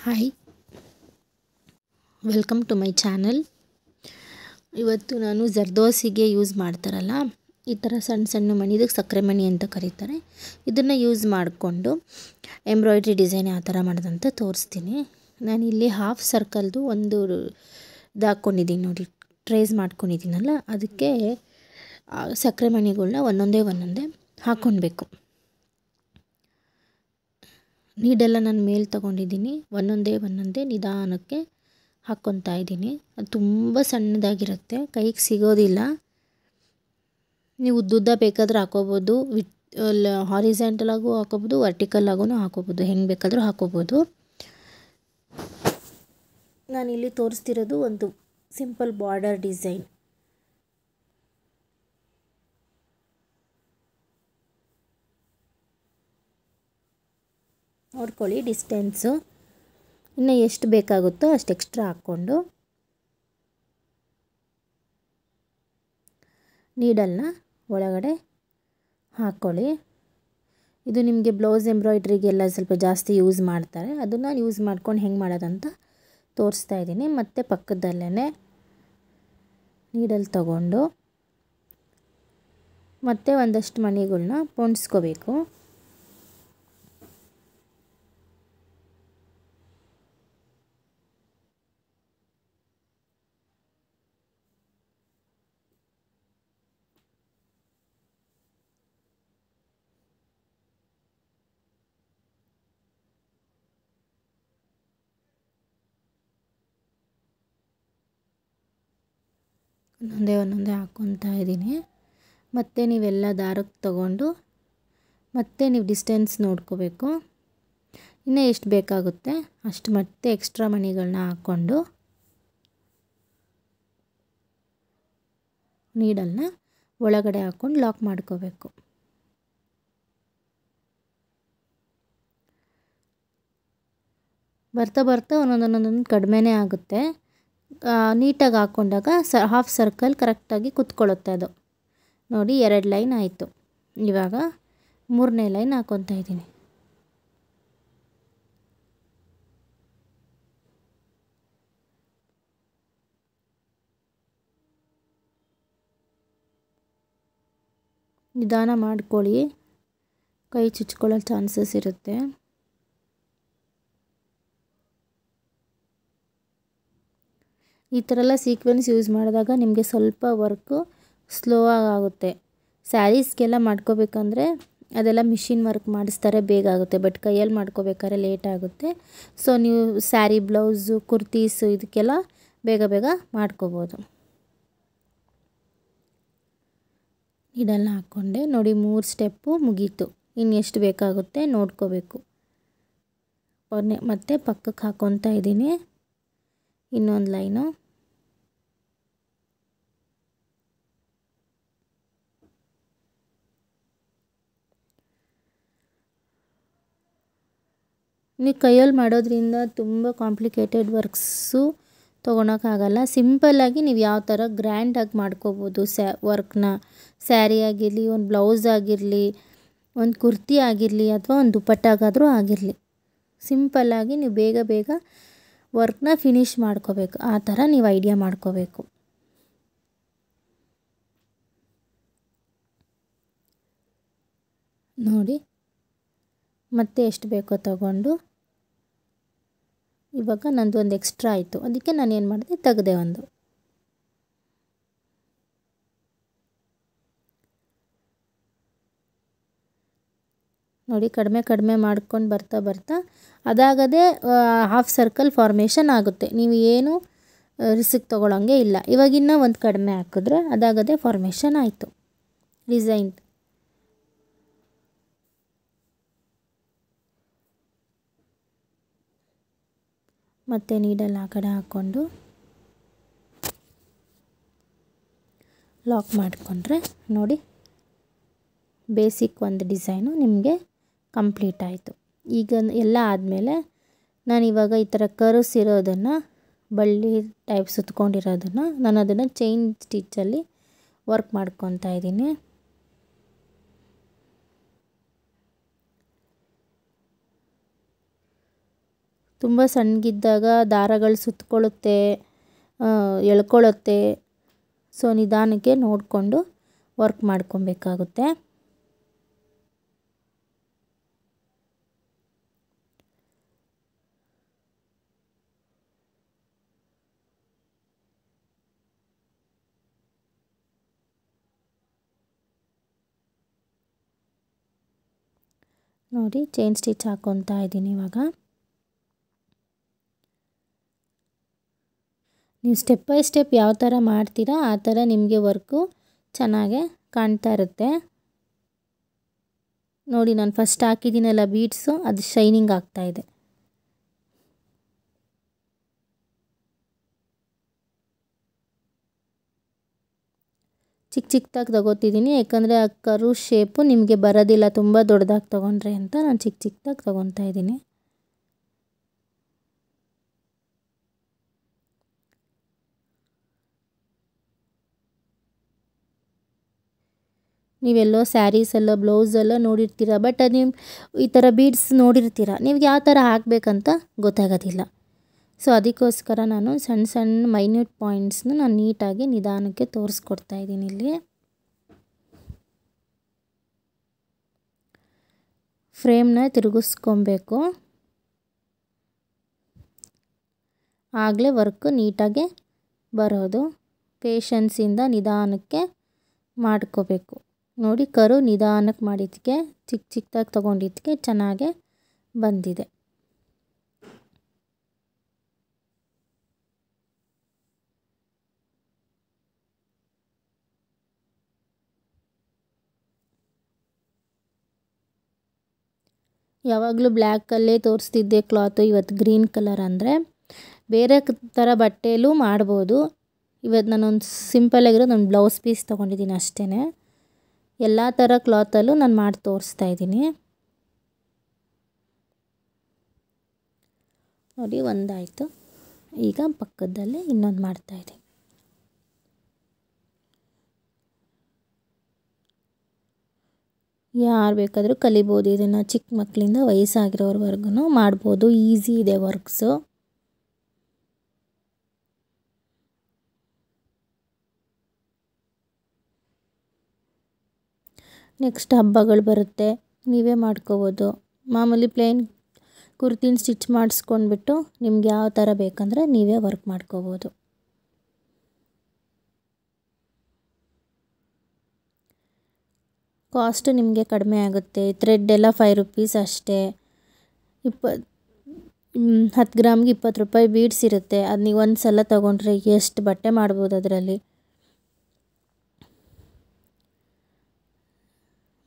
Hi, welcome to my channel. ಇವತ್ತು ನಾನು ಜರ್ದೋಸಿಗೆ use ಮಾಡ್ತಾರಲ್ಲ, ಈ ಥರ ಸಣ್ಣ ಸಣ್ಣ ಮಣಿ, ಇದಕ್ಕೆ ಸಕ್ಕರೆ ಮಣಿ ಅಂತ ಕರೀತಾರೆ. ಇದನ್ನು ಯೂಸ್ ಮಾಡಿಕೊಂಡು ಎಂಬ್ರಾಯ್ಡ್ರಿ ಡಿಸೈನ್ ಯಾವ ಥರ ಮಾಡೋದಂತ ತೋರಿಸ್ತೀನಿ. ನಾನಿಲ್ಲಿ ಹಾಫ್ ಸರ್ಕಲ್ದು ಒಂದು ಹಾಕ್ಕೊಂಡಿದ್ದೀನಿ ನೋಡಿ, ಟ್ರೇಸ್ ಮಾಡ್ಕೊಂಡಿದ್ದೀನಲ್ಲ, ಅದಕ್ಕೆ ಸಕ್ಕರೆ ಮಣಿಗಳನ್ನ ಒಂದೊಂದೇ ಹಾಕ್ಕೊಳ್ಬೇಕು. ನೀಡೆಲ್ಲ ನಾನು ಮೇಲೆ ತೊಗೊಂಡಿದ್ದೀನಿ, ಒಂದೊಂದೇ ನಿಧಾನಕ್ಕೆ ಹಾಕ್ಕೊತಾ ಇದ್ದೀನಿ. ಅದು ತುಂಬ ಸಣ್ಣದಾಗಿರುತ್ತೆ, ಕೈಗೆ ಸಿಗೋದಿಲ್ಲ. ನೀವು ಉದ್ದುದ್ದ ಬೇಕಾದರೂ ಹಾಕೋಬೋದು, ಹಾರಿಜೆಂಟಲ್ ಆಗು ಹಾಕೋಬೋದು, ವರ್ಟಿಕಲ್ ಆಗೂ ಹಾಕೋಬೋದು, ಹೆಂಗೆ ಬೇಕಾದರೂ ಹಾಕೋಬೋದು. ನಾನಿಲ್ಲಿ ತೋರಿಸ್ತಿರೋದು ಒಂದು ಸಿಂಪಲ್ ಬಾರ್ಡರ್ ಡಿಸೈನ್. ನೋಡ್ಕೊಳ್ಳಿ ಡಿಸ್ಟೆನ್ಸು, ಇನ್ನು ಎಷ್ಟು ಬೇಕಾಗುತ್ತೋ ಅಷ್ಟು ಎಕ್ಸ್ಟ್ರಾ ಹಾಕ್ಕೊಂಡು ನೀಡಲ್ನ ಒಳಗಡೆ ಹಾಕ್ಕೊಳ್ಳಿ. ಇದು ನಿಮಗೆ ಬ್ಲೌಸ್ ಎಂಬ್ರಾಯ್ಡ್ರಿಗೆಲ್ಲ ಸ್ವಲ್ಪ ಜಾಸ್ತಿ ಯೂಸ್ ಮಾಡ್ತಾರೆ, ಅದನ್ನು ಯೂಸ್ ಮಾಡ್ಕೊಂಡು ಹೆಂಗೆ ಮಾಡೋದಂತ ತೋರಿಸ್ತಾ ಇದ್ದೀನಿ. ಮತ್ತು ಪಕ್ಕದಲ್ಲೇ ನೀಡಲ್ ತಗೊಂಡು ಮತ್ತೆ ಒಂದಷ್ಟು ಮಣಿಗಳನ್ನ ಪೊಣಿಸ್ಕೋಬೇಕು. ಒಂದೊಂದೇ ಹಾಕ್ಕೊತಾ ಇದ್ದೀನಿ. ಮತ್ತು ನೀವೆಲ್ಲ ದಾರಕ್ಕೆ ತಗೊಂಡು ಮತ್ತೆ ನೀವು ಡಿಸ್ಟೆನ್ಸ್ ನೋಡ್ಕೋಬೇಕು. ಇನ್ನೂ ಎಷ್ಟು ಬೇಕಾಗುತ್ತೆ ಅಷ್ಟು ಮತ್ತೆ ಎಕ್ಸ್ಟ್ರಾ ಮಣಿಗಳನ್ನ ಹಾಕ್ಕೊಂಡು ನೀಡಲ್ನ ಒಳಗಡೆ ಹಾಕ್ಕೊಂಡು ಲಾಕ್ ಮಾಡ್ಕೋಬೇಕು. ಬರ್ತಾ ಒಂದೊಂದು ಕಡಿಮೆನೇ ಆಗುತ್ತೆ. ನೀಟಾಗಿ ಹಾಕ್ಕೊಂಡಾಗ ಹಾಫ್ ಸರ್ಕಲ್ ಕರೆಕ್ಟಾಗಿ ಕುತ್ಕೊಳ್ಳುತ್ತೆ. ಅದು ನೋಡಿ 2 ಲೈನ್ ಆಯಿತು. ಇವಾಗ 3ನೇ ಲೈನ್ ಹಾಕ್ಕೊತಾ ಇದ್ದೀನಿ. ನಿಧಾನ ಮಾಡ್ಕೊಳ್ಳಿ, ಕೈ ಚುಚ್ಕೊಳ್ಳೋ ಚಾನ್ಸಸ್ ಇರುತ್ತೆ. ಈ ಥರ ಎಲ್ಲ ಸೀಕ್ವೆನ್ಸ್ ಯೂಸ್ ಮಾಡಿದಾಗ ನಿಮಗೆ ಸ್ವಲ್ಪ ವರ್ಕು ಸ್ಲೋ ಆಗುತ್ತೆ. ಸ್ಯಾರೀಸ್ಗೆಲ್ಲ ಮಾಡ್ಕೋಬೇಕಂದ್ರೆ ಅದೆಲ್ಲ ಮಿಷಿನ್ ವರ್ಕ್ ಮಾಡಿಸ್ತಾರೆ, ಬೇಗ ಆಗುತ್ತೆ. ಬಟ್ ಕೈಯಲ್ಲಿ ಮಾಡ್ಕೋಬೇಕಾದ್ರೆ ಲೇಟ್ ಆಗುತ್ತೆ. ಸೊ ನೀವು ಸ್ಯಾರಿ, ಬ್ಲೌಸು, ಕುರ್ತೀಸು ಇದಕ್ಕೆಲ್ಲ ಬೇಗ ಮಾಡ್ಕೋಬೋದು. ಇದೆಲ್ಲ ಹಾಕ್ಕೊಂಡೆ ನೋಡಿ, 3 ಸ್ಟೆಪ್ಪು ಮುಗೀತು. ಇನ್ನು ಎಷ್ಟು ಬೇಕಾಗುತ್ತೆ ನೋಡ್ಕೋಬೇಕು. ಮತ್ತೆ ಪಕ್ಕಕ್ಕೆ ಹಾಕ್ಕೊತಾ ಇದ್ದೀನಿ ಇನ್ನೊಂದು ಲೈನು. ನೀವು ಕೈಯಲ್ಲಿ ಮಾಡೋದ್ರಿಂದ ತುಂಬ ಕಾಂಪ್ಲಿಕೇಟೆಡ್ ವರ್ಕ್ಸು ತೊಗೊಳಕ್ಕಾಗಲ್ಲ. ಸಿಂಪಲ್ಲಾಗಿ ನೀವು ಯಾವ ಥರ ಗ್ರ್ಯಾಂಡಾಗಿ ಮಾಡ್ಕೋಬೋದು ವರ್ಕ್ನ. ಸ್ಯಾರಿ ಆಗಿರಲಿ, ಒಂದು ಬ್ಲೌಸ್ ಆಗಿರಲಿ, ಒಂದು ಕುರ್ತಿ ಆಗಿರಲಿ, ಅಥವಾ ಒಂದು ದುಪಟ್ಟಾಗಾದರೂ ಆಗಿರಲಿ, ಸಿಂಪಲ್ಲಾಗಿ ನೀವು ಬೇಗ ವರ್ಕ್ನ ಫಿನಿಷ್ ಮಾಡ್ಕೋಬೇಕು. ಆ ಥರ ನೀವು ಐಡಿಯಾ ಮಾಡ್ಕೋಬೇಕು. ನೋಡಿ, ಮತ್ತೆ ಎಷ್ಟು ಬೇಕೋ ತಗೊಂಡು, ಇವಾಗ ನಂದು ಒಂದು ಎಕ್ಸ್ಟ್ರಾ ಆಯಿತು, ಅದಕ್ಕೆ ನಾನು ಏನು ಮಾಡಿದೆ, ತೆಗೆದೆ ಒಂದು. ನೋಡಿ, ಕಡಿಮೆ ಮಾಡ್ಕೊಂಡು ಬರ್ತಾ ಅದಾಗದೇ ಹಾಫ್ ಸರ್ಕಲ್ ಫಾರ್ಮೇಷನ್ ಆಗುತ್ತೆ. ನೀವು ಏನು ರಿಸ್ಕ್ ತೊಗೊಳಂಗೆ ಇಲ್ಲ. ಇವಾಗಿನ್ನ ಒಂದು ಕಡಿಮೆ ಹಾಕಿದ್ರೆ ಅದಾಗದೇ ಫಾರ್ಮೇಷನ್ ಆಯಿತು ಡಿಸೈನ್. ಮತ್ತು ನೀಡಲ್ಲಿ ಆ ಕಡೆ ಹಾಕ್ಕೊಂಡು ಲಾಕ್ ಮಾಡಿಕೊಂಡ್ರೆ ನೋಡಿ, ಬೇಸಿಕ್ ಒಂದು ಡಿಸೈನು ನಿಮಗೆ ಕಂಪ್ಲೀಟ್ ಆಯಿತು. ಈಗ ಎಲ್ಲ ಆದಮೇಲೆ ನಾನಿವಾಗ ಈ ಥರ ಕರ್ವ್ಸ್ ಇರೋದನ್ನು, ಬಳ್ಳಿ ಟೈಪ್ ಸುತ್ಕೊಂಡಿರೋದನ್ನು, ನಾನು ಅದನ್ನು ಚೈನ್ ಸ್ಟಿಚ್ಚಲ್ಲಿ ವರ್ಕ್ ಮಾಡ್ಕೊತಾ ಇದ್ದೀನಿ. ತುಂಬ ಸಣ್ಣಗಿದ್ದಾಗ ದಾರಗಳು ಸುತ್ತಕೊಳ್ಳುತ್ತೆ, ಎಳ್ಕೊಳ್ಳುತ್ತೆ. ಸೊ ನಿಧಾನಕ್ಕೆ ನೋಡಿಕೊಂಡು ವರ್ಕ್ ಮಾಡ್ಕೊಬೇಕಾಗುತ್ತೆ. ನೋಡಿ ಚೈನ್ ಸ್ಟಿಚ್ ಹಾಕ್ಕೊತಾ ಇದ್ದೀನಿ ಇವಾಗ. ನೀವು ಸ್ಟೆಪ್ ಬೈ ಸ್ಟೆಪ್ ಯಾವ ಥರ ಮಾಡ್ತೀರಾ ಆ ಥರ ನಿಮಗೆ ವರ್ಕು ಚೆನ್ನಾಗೆ ಕಾಣ್ತಾ ಇರುತ್ತೆ. ನೋಡಿ ನಾನು ಫಸ್ಟ್ ಹಾಕಿದ್ದೀನಲ್ಲ ಬೀಡ್ಸು, ಅದು ಶೈನಿಂಗ್ ಆಗ್ತಾಯಿದೆ. ಚಿಕ್ಕ ಚಿಕ್ಕದಾಗಿ ತಗೋತಿದ್ದೀನಿ, ಯಾಕಂದರೆ ಆ ಕರು ಶೇಪು ನಿಮಗೆ ಬರೋದಿಲ್ಲ ತುಂಬ ದೊಡ್ಡದಾಗಿ ತೊಗೊಂಡ್ರೆ ಅಂತ ನಾನು ಚಿಕ್ಕ ಚಿಕ್ಕದಾಗಿ ತೊಗೊತಾ ಇದ್ದೀನಿ. ನೀವೆಲ್ಲೋ ಸ್ಯಾರೀಸೆಲ್ಲ ಬ್ಲೌಸೆಲ್ಲ ನೋಡಿರ್ತೀರ, ಬಟ್ ಅದು ನೀವು ಈ ಥರ ಬೀಡ್ಸ್ ನೋಡಿರ್ತೀರ, ನೀವು ಯಾವ ಥರ ಹಾಕಬೇಕಂತ ಗೊತ್ತಾಗೋದಿಲ್ಲ. ಸೊ ಅದಕ್ಕೋಸ್ಕರ ನಾನು ಸಣ್ಣ ಸಣ್ಣ ಮೈನ್ಯೂಟ್ ಪಾಯಿಂಟ್ಸ್ನ ನಾನು ನೀಟಾಗಿ ನಿಧಾನಕ್ಕೆ ತೋರಿಸ್ಕೊಡ್ತಾ ಇದ್ದೀನಿ ಇಲ್ಲಿ. ಫ್ರೇಮ್ನ ತಿರುಗಿಸ್ಕೊಬೇಕು, ಆಗಲೇ ವರ್ಕು ನೀಟಾಗೆ ಬರೋದು. ಪೇಷನ್ಸಿಂದ ನಿಧಾನಕ್ಕೆ ಮಾಡ್ಕೋಬೇಕು. ನೋಡಿ ಕರು ನಿಧಾನಕ್ಕೆ ಮಾಡಿದ್ದಕ್ಕೆ ಚಿಕ್ಕ ಚಿಕ್ಕದಾಗಿ ತೊಗೊಂಡಿದ್ದಕ್ಕೆ ಚೆನ್ನಾಗೆ ಬಂದಿದೆ. ಯಾವಾಗಲೂ ಬ್ಲ್ಯಾಕಲ್ಲೇ ತೋರಿಸ್ತಿದ್ದೆ ಕ್ಲಾತು, ಇವತ್ತು ಗ್ರೀನ್ ಕಲರ್ ಅಂದರೆ ಬೇರೆ ಥರ ಬಟ್ಟೆಯಲ್ಲೂ ಮಾಡ್ಬೋದು. ಇವತ್ತು ನಾನೊಂದು ಸಿಂಪಲಾಗಿರೋದು ಒಂದು ಬ್ಲೌಸ್ ಪೀಸ್ ತೊಗೊಂಡಿದ್ದೀನಿ ಅಷ್ಟೇ. ಎಲ್ಲ ಥರ ಕ್ಲಾತಲ್ಲೂ ನಾನು ಮಾಡಿ ತೋರಿಸ್ತಾ ಇದ್ದೀನಿ. ನೋಡಿ ಒಂದಾಯಿತು, ಈಗ ಪಕ್ಕದಲ್ಲೇ ಇನ್ನೊಂದು ಮಾಡ್ತಾಯಿದ್ದೀನಿ. ಯಾರು ಬೇಕಾದರೂ ಕಲಿಬೋದು ಇದನ್ನು, ಚಿಕ್ಕ ಮಕ್ಕಳಿಂದ ವಯಸ್ಸಾಗಿರೋರ್ವರೆಗೂ ಮಾಡ್ಬೋದು. ಈಸಿ ಇದೆ ವರ್ಕ್ಸು. ನೆಕ್ಸ್ಟ್ ಹಬ್ಬಗಳು ಬರುತ್ತೆ, ನೀವೇ ಮಾಡ್ಕೋಬೋದು. ಮಾಮೂಲಿ ಪ್ಲೇನ್ ಕುರ್ತಿನ ಸ್ಟಿಚ್ ಮಾಡಿಸ್ಕೊಂಡ್ಬಿಟ್ಟು ನಿಮ್ಗೆ ಯಾವ ಥರ ಬೇಕಂದರೆ ನೀವೇ ವರ್ಕ್ ಮಾಡ್ಕೋಬೋದು. ಕಾಸ್ಟ್ ನಿಮಗೆ ಕಡಿಮೆ ಆಗುತ್ತೆ. ಥ್ರೆಡ್ ಎಲ್ಲ 5 ರೂಪೀಸ್ ಅಷ್ಟೇ. 10 ಗ್ರಾಮ್ಗೆ 20 ರೂಪಾಯಿ ಬೀಡ್ಸ್ ಇರುತ್ತೆ. ಅದು ನೀವು ಒಂದು ಸಲ ತೊಗೊಂಡ್ರೆ ಎಷ್ಟು ಬಟ್ಟೆ ಮಾಡ್ಬೋದು ಅದರಲ್ಲಿ.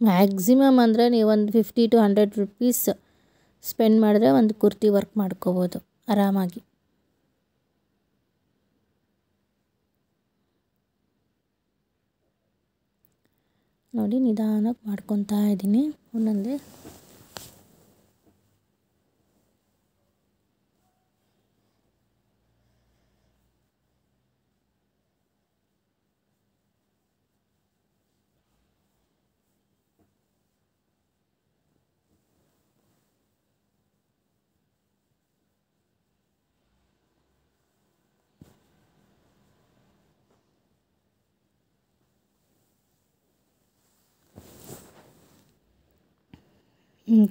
ಮ್ಯಾಕ್ಸಿಮಮ್ ಅಂದರೆ ನೀವು ಒಂದು 50 to 100 ರೂಪೀಸ್ ಸ್ಪೆಂಡ್ ಮಾಡಿದ್ರೆ ಒಂದು ಕುರ್ತಿ ವರ್ಕ್ ಮಾಡ್ಕೋಬೋದು ಆರಾಮಾಗಿ. ನೋಡಿ ನಿಧಾನಕ್ಕೆ ಮಾಡ್ಕೊತಾ ಇದ್ದೀನಿ ಒಂದೊಂದೇ.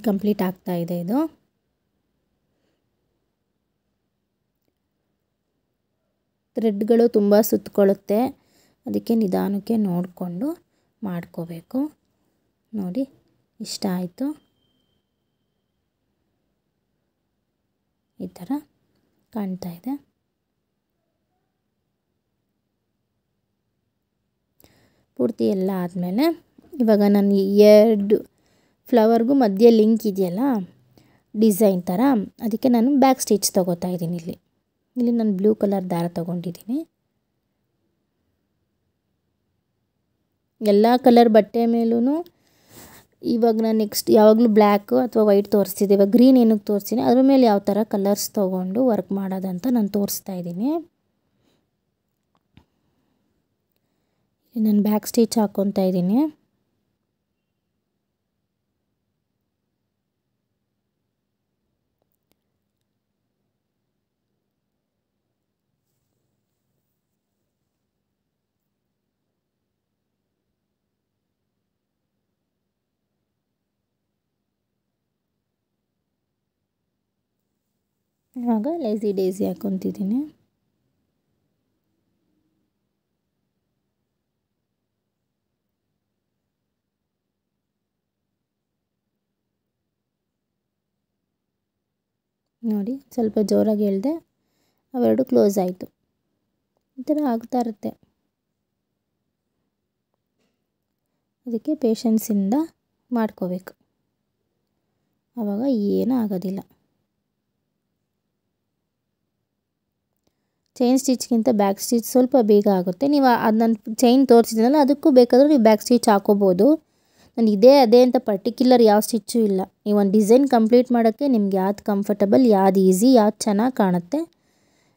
ಕಂಪ್ಲೀಟ್ ಆಗ್ತಾ ಇದೆ ಇದು. ಥ್ರೆಡ್ಗಳು ತುಂಬ ಸುತ್ತಕೊಳ್ಳುತ್ತೆ, ಅದಕ್ಕೆ ನಿಧಾನಕ್ಕೆ ನೋಡಿಕೊಂಡು ಮಾಡ್ಕೋಬೇಕು. ನೋಡಿ ಇಷ್ಟ ಆಯಿತು. ಈ ಥರ ಕಾಣ್ತಾ ಇದೆ. ಪೂರ್ತಿ ಎಲ್ಲ ಆದಮೇಲೆ ಇವಾಗ ನಾನು 2 ಫ್ಲವರ್ಗೂ ಮಧ್ಯೆ ಲಿಂಕ್ ಇದೆಯಲ್ಲ ಡಿಸೈನ್ ಥರ, ಅದಕ್ಕೆ ನಾನು ಬ್ಯಾಕ್ ಸ್ಟಿಚ್ ತೊಗೋತಾ ಇದ್ದೀನಿ. ಇಲ್ಲಿ ನಾನು ಬ್ಲೂ ಕಲರ್ ದಾರ ತೊಗೊಂಡಿದ್ದೀನಿ. ಎಲ್ಲ ಕಲರ್ ಬಟ್ಟೆ ಮೇಲೂ ಇವಾಗ ನಾನು ನೆಕ್ಸ್ಟ್ ಯಾವಾಗಲೂ ಬ್ಲ್ಯಾಕು ಅಥವಾ ವೈಟ್ ತೋರಿಸ್ತಿದ್ದೆ, ಇವಾಗ ಗ್ರೀನ್ ಏನಕ್ಕೆ ತೋರಿಸ್ತೀನಿ, ಅದ್ರ ಮೇಲೆ ಯಾವ ಥರ ಕಲರ್ಸ್ ತೊಗೊಂಡು ವರ್ಕ್ ಮಾಡೋದಂತ ನಾನು ತೋರಿಸ್ತಾ ಇದ್ದೀನಿ. ನಾನು ಬ್ಯಾಕ್ ಸ್ಟಿಚ್ ಹಾಕ್ಕೊತಾ ಇದ್ದೀನಿ. ಇವಾಗ ಲೇಸಿ ಡೇಸಿ ಹಾಕ್ಕೊತಿದ್ದೀನಿ. ನೋಡಿ ಸ್ವಲ್ಪ ಜೋರಾಗಿ ಹೇಳಿದೆ, ಅವೆರಡು ಕ್ಲೋಸ್ ಆಯಿತು. ಈ ಥರ ಆಗ್ತಾ ಇರುತ್ತೆ. ಅದಕ್ಕೆ ಪೇಷನ್ಸಿಂದ ಮಾಡ್ಕೋಬೇಕು, ಆವಾಗ ಏನೂ ಆಗೋದಿಲ್ಲ. ಚೈನ್ ಸ್ಟಿಚ್ಗಿಂತ ಬ್ಯಾಕ್ ಸ್ಟಿಚ್ ಸ್ವಲ್ಪ ಬೇಗ ಆಗುತ್ತೆ. ನೀವು ಅದು ನಾನು ಚೈನ್ ತೋರಿಸಿದ್ನಲ್ಲ ಅದಕ್ಕೂ ಬೇಕಾದರೂ ನೀವು ಬ್ಯಾಕ್ ಸ್ಟಿಚ್ ಹಾಕೋಬೋದು. ನಾನು ಅದೇ ಅಂತ ಪರ್ಟಿಕ್ಯುಲರ್ ಯಾವ ಸ್ಟಿಚ್ಚು ಇಲ್ಲ. ಈ ಒಂದು ಡಿಸೈನ್ ಕಂಪ್ಲೀಟ್ ಮಾಡೋಕ್ಕೆ ನಿಮ್ಗೆ ಯಾವ್ದು ಕಂಫರ್ಟಬಲ್, ಯಾವ್ದು ಈಸಿ, ಯಾವ್ದು ಚೆನ್ನಾಗಿ ಕಾಣುತ್ತೆ,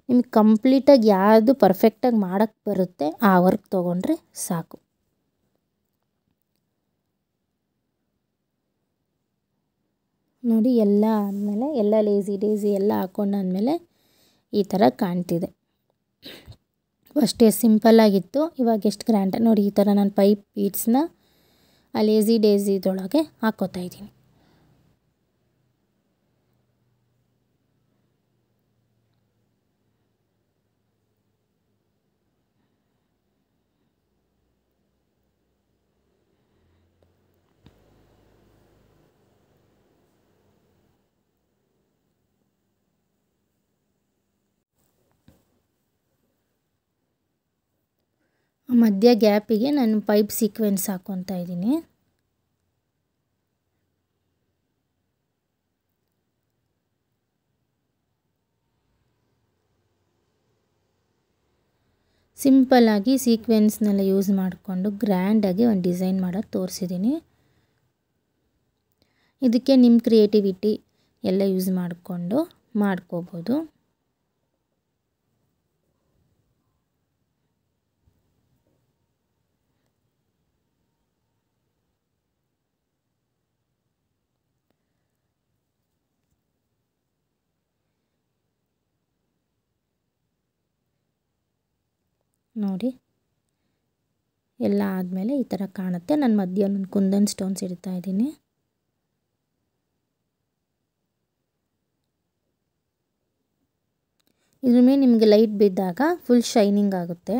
ನಿಮ್ಗೆ ಕಂಪ್ಲೀಟಾಗಿ ಯಾವುದು ಪರ್ಫೆಕ್ಟಾಗಿ ಮಾಡೋಕ್ಕೆ ಬರುತ್ತೆ ಆ ವರ್ಕ್ ತೊಗೊಂಡ್ರೆ ಸಾಕು. ನೋಡಿ ಎಲ್ಲ ಆದಮೇಲೆ ಎಲ್ಲ ಲೇಸಿ ಡೇಸಿ ಎಲ್ಲ ಹಾಕ್ಕೊಂಡಾದ್ಮೇಲೆ ಈ ಥರ ಕಾಣ್ತಿದೆ. ಅಷ್ಟೇ ಸಿಂಪಲ್ಲಾಗಿತ್ತು. ಇವಾಗ ಎಷ್ಟು ಗ್ರ್ಯಾಂಡ್ ನೋಡಿ, ಈ ಥರ ನಾನು ಪೈಪ್ ಬೀಡ್ಸ್ನ ಆ ಲೇಸಿ ಡೇಸಿದೊಳಗೆ ಹಾಕ್ಕೋತಾ ಇದ್ದೀನಿ. ಮಧ್ಯ ಗ್ಯಾಪಿಗೆ ನಾನು ಪೈಪ್ ಸೀಕ್ವೆನ್ಸ್ ಹಾಕ್ಕೊತಾ ಇದ್ದೀನಿ. ಸಿಂಪಲ್ಲಾಗಿ ಸೀಕ್ವೆನ್ಸ್ನೆಲ್ಲ ಯೂಸ್ ಮಾಡಿಕೊಂಡು ಗ್ರ್ಯಾಂಡಾಗಿ ಒಂದು ಡಿಸೈನ್ ಮಾಡೋದು ತೋರಿಸಿದ್ದೀನಿ. ಇದಕ್ಕೆ ನಿಮ್ಮ ಕ್ರಿಯೇಟಿವಿಟಿ ಎಲ್ಲ ಯೂಸ್ ಮಾಡಿಕೊಂಡು ಮಾಡ್ಕೋಬೋದು. ನೋಡಿ ಎಲ್ಲ ಆದಮೇಲೆ ಈ ಥರ ಕಾಣುತ್ತೆ. ನಾನು ಮಧ್ಯೆ ಒಂದೊಂದು ಕುಂದನ್ ಸ್ಟೋನ್ಸ್ ಇಡ್ತಾ ಇದ್ದೀನಿ. ಇದ್ರ ಮೇಲೆ ನಿಮಗೆ ಲೈಟ್ ಬಿದ್ದಾಗ ಫುಲ್ ಶೈನಿಂಗ್ ಆಗುತ್ತೆ.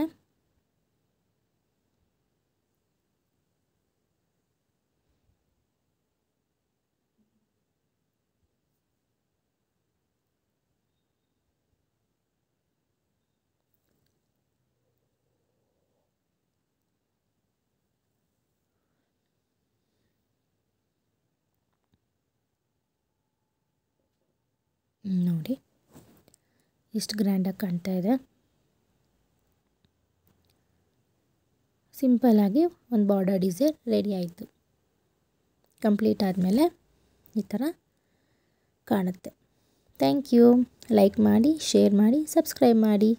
ನೋಡಿ ಎಷ್ಟು ಗ್ರ್ಯಾಂಡಾಗಿ ಕಾಣ್ತಾ ಇದೆ. ಸಿಂಪಲ್ಲಾಗಿ ಒಂದು ಬಾರ್ಡರ್ ಡಿಸೈನ್ ರೆಡಿ ಆಯಿತು. ಕಂಪ್ಲೀಟ್ ಆದಮೇಲೆ ಈ ಥರ ಕಾಣುತ್ತೆ. Thank you. ಲೈಕ್ ಮಾಡಿ, ಶೇರ್ ಮಾಡಿ, ಸಬ್ಸ್ಕ್ರೈಬ್ ಮಾಡಿ.